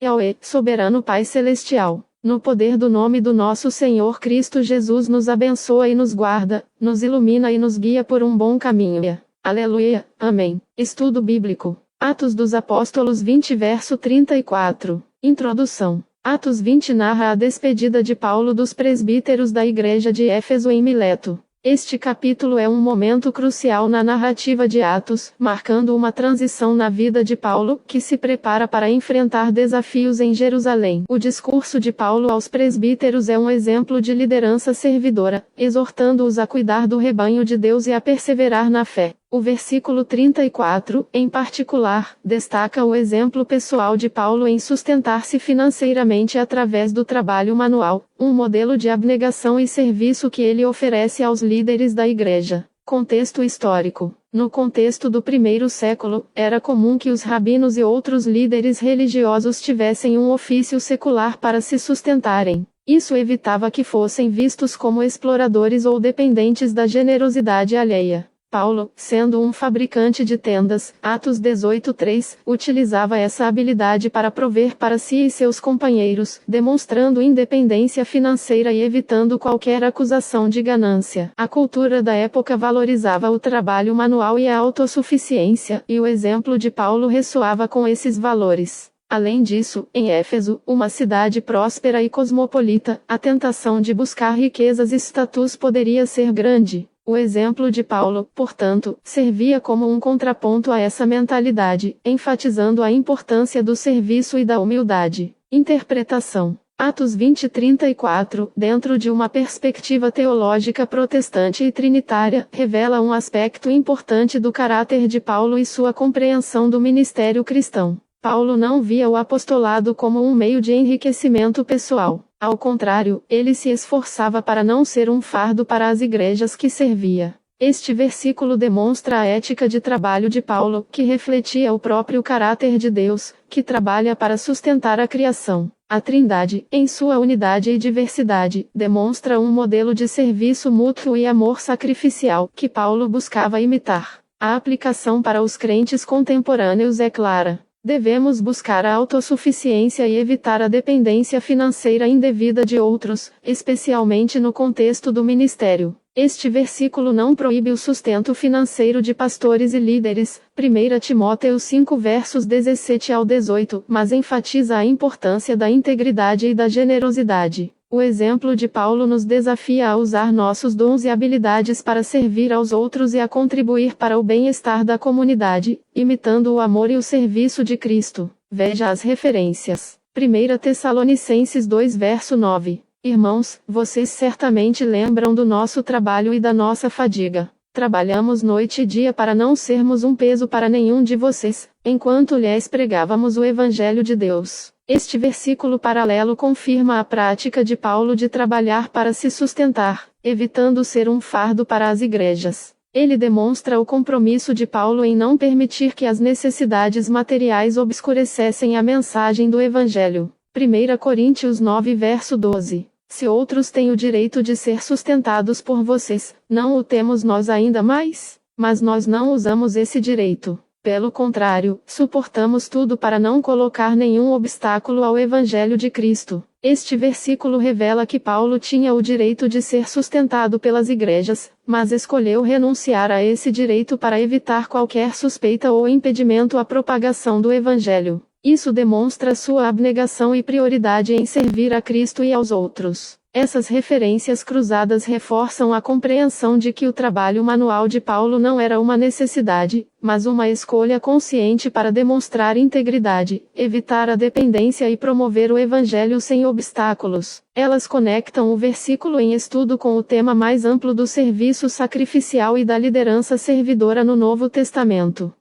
Yahweh, soberano Pai Celestial, no poder do nome do nosso Senhor Cristo Jesus, nos abençoa e nos guarda, nos ilumina e nos guia por um bom caminho. Aleluia. Amém. Estudo Bíblico. Atos dos Apóstolos 20 verso 34. Introdução. Atos 20 narra a despedida de Paulo dos presbíteros da igreja de Éfeso em Mileto. Este capítulo é um momento crucial na narrativa de Atos, marcando uma transição na vida de Paulo, que se prepara para enfrentar desafios em Jerusalém. O discurso de Paulo aos presbíteros é um exemplo de liderança servidora, exortando-os a cuidar do rebanho de Deus e a perseverar na fé. O versículo 34, em particular, destaca o exemplo pessoal de Paulo em sustentar-se financeiramente através do trabalho manual, um modelo de abnegação e serviço que ele oferece aos líderes da igreja. Contexto histórico. No contexto do primeiro século, era comum que os rabinos e outros líderes religiosos tivessem um ofício secular para se sustentarem. Isso evitava que fossem vistos como exploradores ou dependentes da generosidade alheia. Paulo, sendo um fabricante de tendas, Atos 18:3, utilizava essa habilidade para prover para si e seus companheiros, demonstrando independência financeira e evitando qualquer acusação de ganância. A cultura da época valorizava o trabalho manual e a autossuficiência, e o exemplo de Paulo ressoava com esses valores. Além disso, em Éfeso, uma cidade próspera e cosmopolita, a tentação de buscar riquezas e status poderia ser grande. O exemplo de Paulo, portanto, servia como um contraponto a essa mentalidade, enfatizando a importância do serviço e da humildade. Interpretação. Atos 20:34, dentro de uma perspectiva teológica protestante e trinitária, revela um aspecto importante do caráter de Paulo e sua compreensão do ministério cristão. Paulo não via o apostolado como um meio de enriquecimento pessoal. Ao contrário, ele se esforçava para não ser um fardo para as igrejas que servia. Este versículo demonstra a ética de trabalho de Paulo, que refletia o próprio caráter de Deus, que trabalha para sustentar a criação. A Trindade, em sua unidade e diversidade, demonstra um modelo de serviço mútuo e amor sacrificial, que Paulo buscava imitar. A aplicação para os crentes contemporâneos é clara. Devemos buscar a autossuficiência e evitar a dependência financeira indevida de outros, especialmente no contexto do ministério. Este versículo não proíbe o sustento financeiro de pastores e líderes, 1 Timóteo 5 versos 17 ao 18, mas enfatiza a importância da integridade e da generosidade. O exemplo de Paulo nos desafia a usar nossos dons e habilidades para servir aos outros e a contribuir para o bem-estar da comunidade, imitando o amor e o serviço de Cristo. Veja as referências. 1 Tessalonicenses 2 verso 9. Irmãos, vocês certamente lembram do nosso trabalho e da nossa fadiga. Trabalhamos noite e dia para não sermos um peso para nenhum de vocês, enquanto lhes pregávamos o Evangelho de Deus. Este versículo paralelo confirma a prática de Paulo de trabalhar para se sustentar, evitando ser um fardo para as igrejas. Ele demonstra o compromisso de Paulo em não permitir que as necessidades materiais obscurecessem a mensagem do Evangelho. 1 Coríntios 9 verso 12. Se outros têm o direito de ser sustentados por vocês, não o temos nós ainda mais? Mas nós não usamos esse direito. Pelo contrário, suportamos tudo para não colocar nenhum obstáculo ao Evangelho de Cristo. Este versículo revela que Paulo tinha o direito de ser sustentado pelas igrejas, mas escolheu renunciar a esse direito para evitar qualquer suspeita ou impedimento à propagação do Evangelho. Isso demonstra sua abnegação e prioridade em servir a Cristo e aos outros. Essas referências cruzadas reforçam a compreensão de que o trabalho manual de Paulo não era uma necessidade, mas uma escolha consciente para demonstrar integridade, evitar a dependência e promover o Evangelho sem obstáculos. Elas conectam o versículo em estudo com o tema mais amplo do serviço sacrificial e da liderança servidora no Novo Testamento.